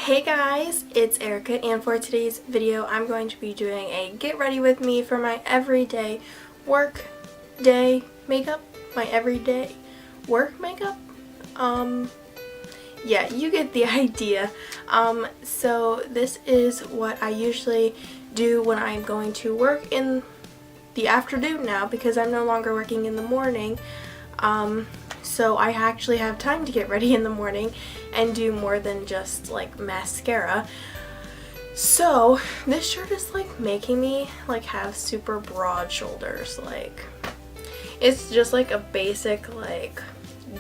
Hey guys, it's Erica, and for today's video I'm going to be doing a get ready with me for my everyday work day makeup. My everyday work makeup? Yeah, you get the idea. So this is what I usually do when I'm going to work in the afternoon now because I'm no longer working in the morning. So I actually have time to get ready in the morning and do more than just like mascara. So this shirt is like making me like have super broad shoulders. Like it's just like a basic like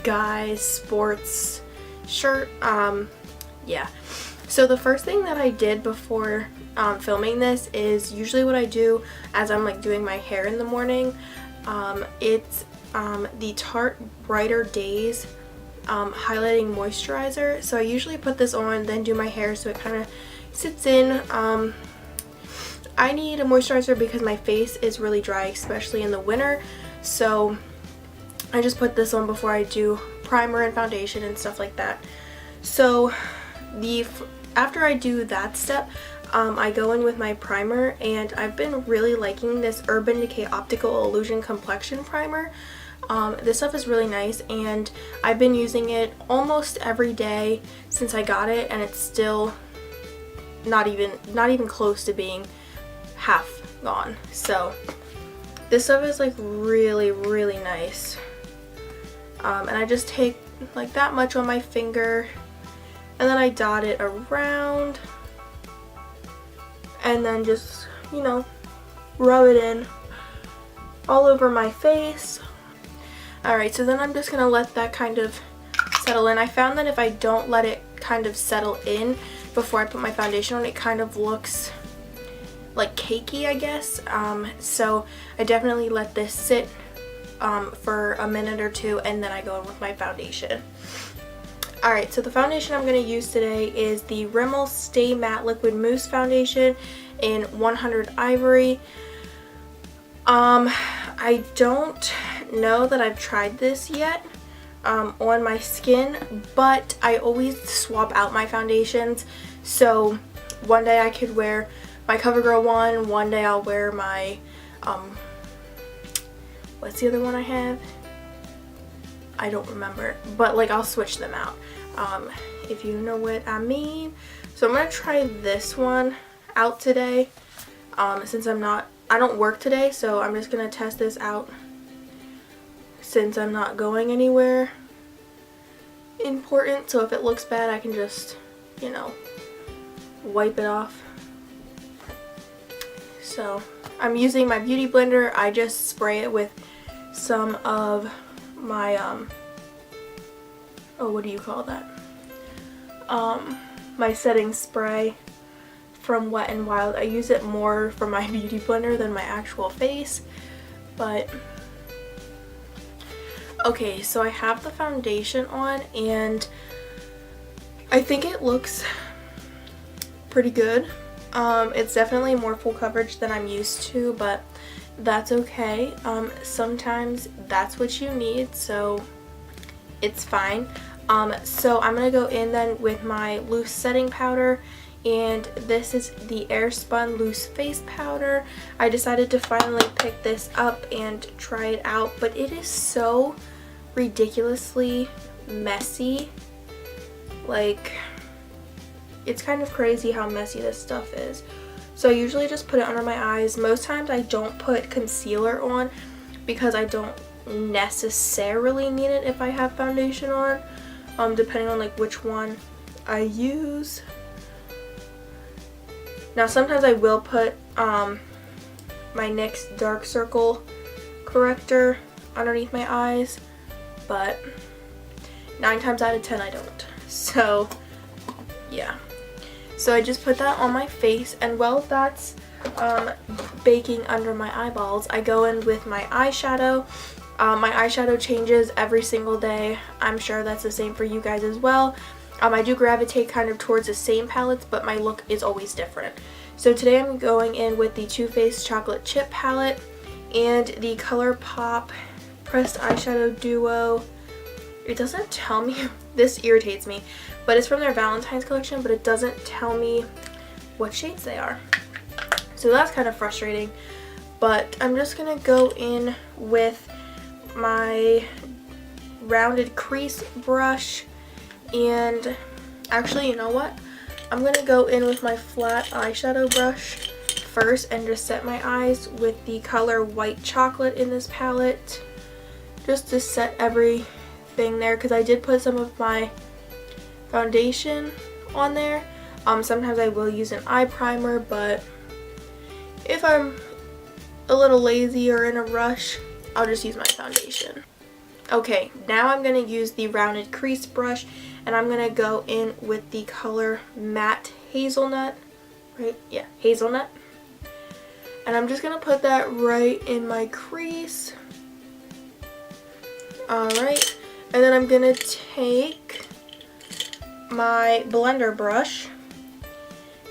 guys sports shirt. Yeah. So the first thing that I did before filming this is usually what I do as I'm like doing my hair in the morning. It's the Tarte Brighter Days highlighting moisturizer. So I usually put this on, then do my hair so it kind of sits in. I need a moisturizer because my face is really dry, especially in the winter. So I just put this on before I do primer and foundation and stuff like that. So after I do that step, I go in with my primer, and I've been really liking this Urban Decay Optical Illusion Complexion Primer. This stuff is really nice, and I've been using it almost every day since I got it, and it's still not even close to being half gone. So this stuff is like really nice. And I just take like that much on my finger, and then I dot it around, and then just, you know, rub it in all over my face. Alright, so then I'm just going to let that kind of settle in. I found that if I don't let it kind of settle in before I put my foundation on, it kind of looks like cakey, I guess. So I definitely let this sit for a minute or two, and then I go in with my foundation. Alright, so the foundation I'm going to use today is the Rimmel Stay Matte Liquid Mousse Foundation in 100 Ivory. I don't know that I've tried this yet on my skin, but I always swap out my foundations. So one day I could wear my CoverGirl one day I'll wear my, what's the other one I have? I don't remember, but like I'll switch them out, if you know what I mean. So I'm going to try this one out today, since I don't work today, so I'm just going to test this out since I'm not going anywhere important. So if it looks bad, I can just, you know, wipe it off. So I'm using my beauty blender. I just spray it with some of my, oh, what do you call that? My setting spray from Wet n Wild. I use it more for my beauty blender than my actual face, but okay, so I have the foundation on, and I think it looks pretty good. It's definitely more full coverage than I'm used to, but that's okay. Sometimes that's what you need, so it's fine. So I'm gonna go in then with my loose setting powder, and this is the Airspun Loose Face Powder. I decided to finally pick this up and try it out, but it is so ridiculously messy. Like, it's kind of crazy how messy this stuff is. So I usually just put it under my eyes. Most times I don't put concealer on because I don't necessarily need it if I have foundation on, depending on like which one I use. Now sometimes I will put my NYX Dark Circle corrector underneath my eyes, but 9 times out of 10 I don't. So yeah. So I just put that on my face, and while that's baking under my eyeballs, I go in with my eyeshadow. My eyeshadow changes every single day. I'm sure that's the same for you guys as well. I do gravitate kind of towards the same palettes, but my look is always different. So today I'm going in with the Too Faced Chocolate Chip palette and the ColourPop Pressed Eyeshadow Duo. it doesn't tell me, this irritates me, but it's from their Valentine's collection, but it doesn't tell me what shades they are. So that's kind of frustrating, but I'm just going to go in with my rounded crease brush, and actually, you know what? I'm going to go in with my flat eyeshadow brush first and just set my eyes with the color White Chocolate in this palette, just to set everything there, because I did put some of my foundation on there. Sometimes I will use an eye primer, but if I'm a little lazy or in a rush, I'll just use my foundation. Okay, now I'm going to use the rounded crease brush, and I'm going to go in with the color Matte Hazelnut, right? Yeah, Hazelnut. And I'm just going to put that right in my crease. Alright, and then I'm going to take my blender brush,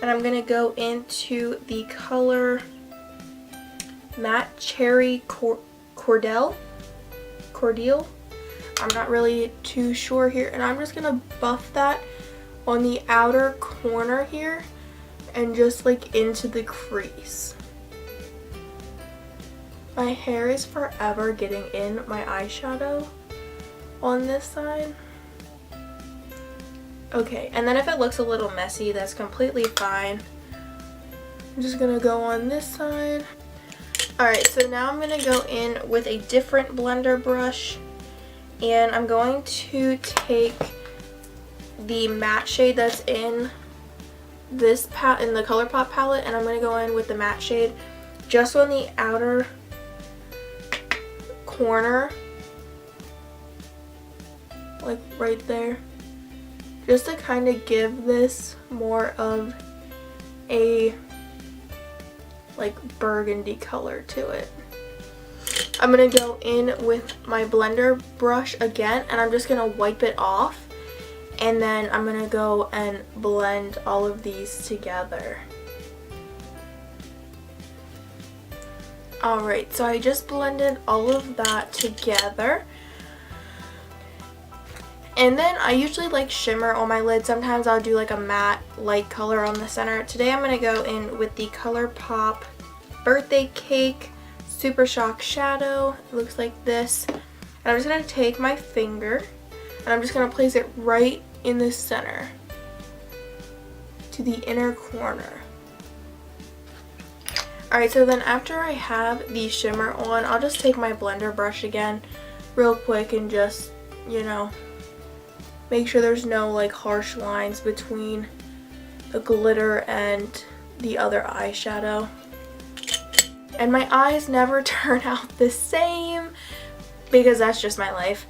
and I'm going to go into the color Matte Cherry Cordial. I'm not really too sure here, and I'm just going to buff that on the outer corner here and just like into the crease. My hair is forever getting in my eyeshadow on this side. Okay, and then if it looks a little messy, that's completely fine. I'm just gonna go on this side. Alright, so now I'm gonna go in with a different blender brush, and I'm going to take the matte shade that's in this in the ColourPop palette, and I'm gonna go in with the matte shade just on the outer corner, like right there, just to kind of give this more of a like burgundy color to it. I'm gonna go in with my blender brush again, and I'm just gonna wipe it off, and then I'm gonna go and blend all of these together. Alright, so I just blended all of that together. And then I usually like shimmer on my lid. Sometimes I'll do like a matte light color on the center. Today I'm going to go in with the ColourPop Birthday Cake Super Shock Shadow. It looks like this. And I'm just going to take my finger and I'm just going to place it right in the center to the inner corner. Alright, so then after I have the shimmer on, I'll just take my blender brush again real quick and just, you know, make sure there's no like harsh lines between the glitter and the other eyeshadow. And my eyes never turn out the same because that's just my life.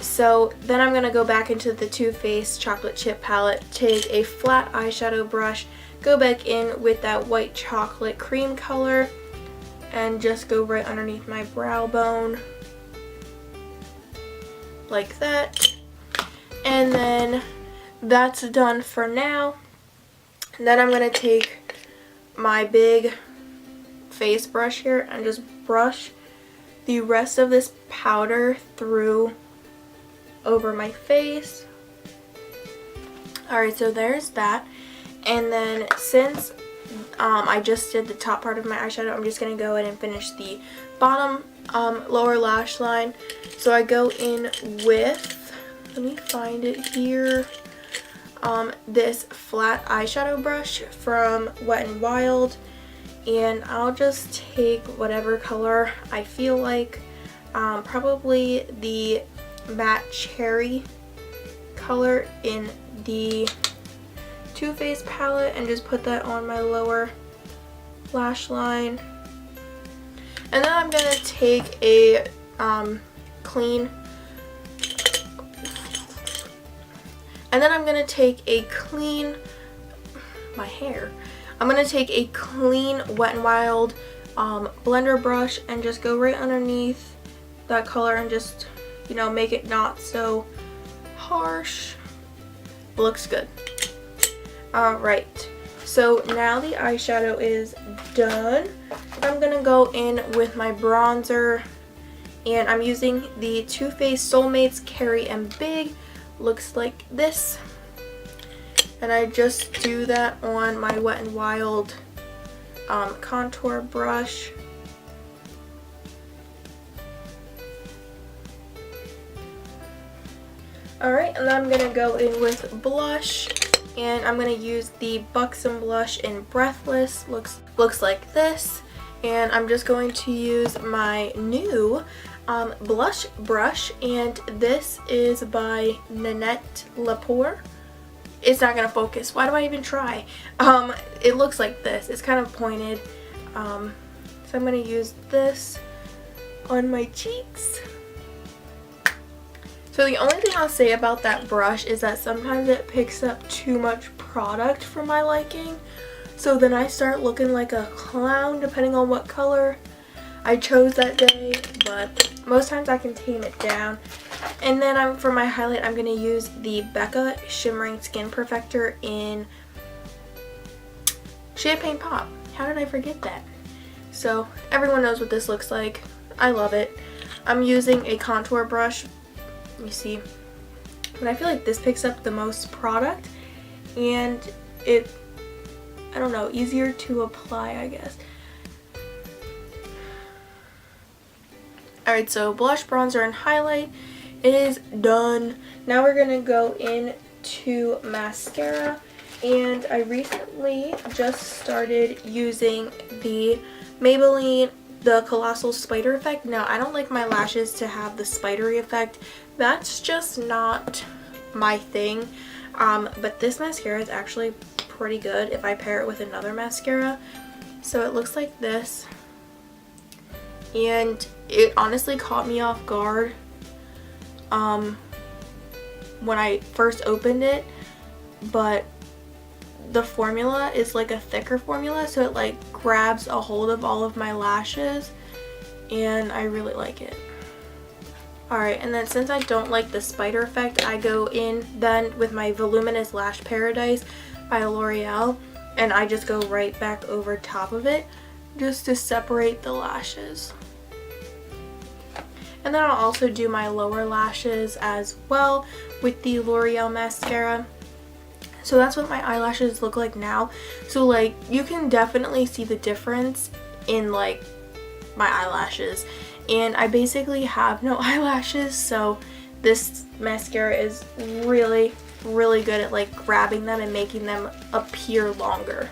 So then I'm going to go back into the Too Faced Chocolate Chip palette, take a flat eyeshadow brush, go back in with that White Chocolate cream color, and just go right underneath my brow bone like that. And then that's done for now. And then I'm going to take my big face brush here and just brush the rest of this powder through over my face. Alright, so there's that. And then since I just did the top part of my eyeshadow, I'm just going to go in and finish the bottom lower lash line. So I go in with, let me find it here, this flat eyeshadow brush from Wet n Wild, and I'll just take whatever color I feel like, probably the matte cherry color in the Too Faced palette, and just put that on my lower lash line. And then I'm going to take a clean, my hair. I'm going to take a clean Wet n Wild blender brush and just go right underneath that color and just, you know, make it not so harsh. Looks good. Alright, so now the eyeshadow is done. I'm going to go in with my bronzer And I'm using the Too Faced Soulmates Carry and Big. Looks like this. And I just do that on my Wet n Wild contour brush. Alright, and then I'm going to go in with blush, and I'm going to use the Buxom blush in Breathless. Looks like this. And I'm just going to use my new blush brush, and this is by Nanette Lepore. It's not going to focus. Why do I even try? It looks like this. It's kind of pointed. So I'm going to use this on my cheeks. So the only thing I'll say about that brush is that sometimes it picks up too much product for my liking. So then I start looking like a clown depending on what color I chose that day. But most times I can tame it down. And then for my highlight, I'm going to use the Becca Shimmering Skin Perfector in Champagne Pop. How did I forget that? So everyone knows what this looks like. I love it. I'm using a contour brush. You see, but I feel like this picks up the most product, and I don't know, easier to apply, I guess. Alright, so blush, bronzer, and highlight is done. Now we're gonna go into mascara, and I recently just started using the Maybelline the Colossal Spider Effect. Now, I don't like my lashes to have the spidery effect. That's just not my thing. But this mascara is actually pretty good if I pair it with another mascara. So it looks like this. And it honestly caught me off guard when I first opened it. But the formula is like a thicker formula, so it like grabs a hold of all of my lashes, and I really like it. Alright, and then since I don't like the spider effect, I go in then with my Voluminous Lash Paradise by L'Oreal, and I just go right back over top of it just to separate the lashes. And then I'll also do my lower lashes as well with the L'Oreal mascara. So that's what my eyelashes look like now. So like you can definitely see the difference in like my eyelashes. And I basically have no eyelashes, so this mascara is really, really good at like grabbing them and making them appear longer.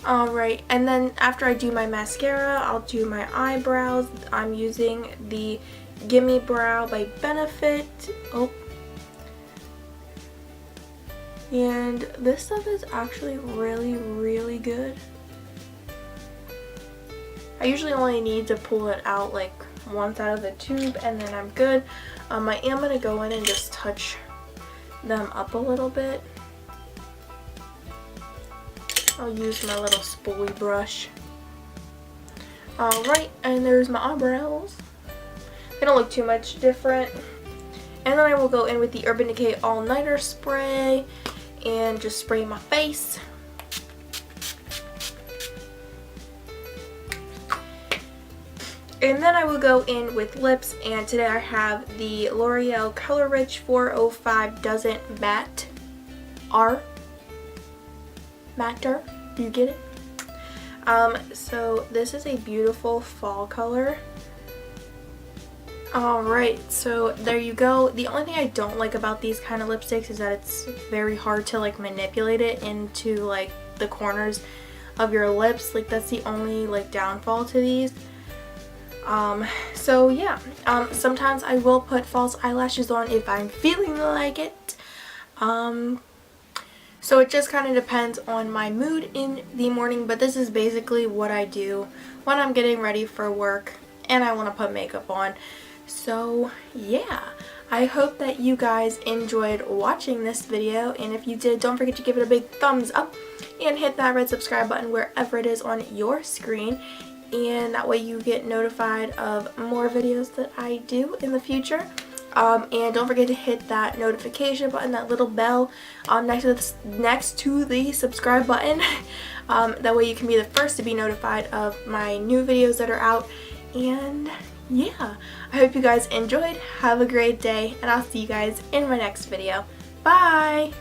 Alright, and then after I do my mascara, I'll do my eyebrows. I'm using the Gimme Brow by Benefit. And this stuff is actually really, really good. I usually only need to pull it out like once out of the tube and then I'm good. I am going to go in and just touch them up a little bit. I'll use my little spoolie brush. Alright, and there's my eyebrows. They don't look too much different. And then I will go in with the Urban Decay All Nighter Spray and just spray my face. And then I will go in with lips, and today I have the L'Oreal Color Rich 405 Doesn't Matte Matter. Do you get it? So this is a beautiful fall color. Alright, so there you go. The only thing I don't like about these kind of lipsticks is that it's very hard to like manipulate it into like the corners of your lips. Like that's the only like downfall to these. So yeah, sometimes I will put false eyelashes on if I'm feeling like it. So it just kind of depends on my mood in the morning, but this is basically what I do when I'm getting ready for work and I want to put makeup on. So yeah, I hope that you guys enjoyed watching this video, and if you did, don't forget to give it a big thumbs up and hit that red subscribe button wherever it is on your screen, and that way you get notified of more videos that I do in the future. And don't forget to hit that notification button, that little bell next to the subscribe button. That way you can be the first to be notified of my new videos that are out. And yeah, I hope you guys enjoyed. Have a great day, and I'll see you guys in my next video. Bye!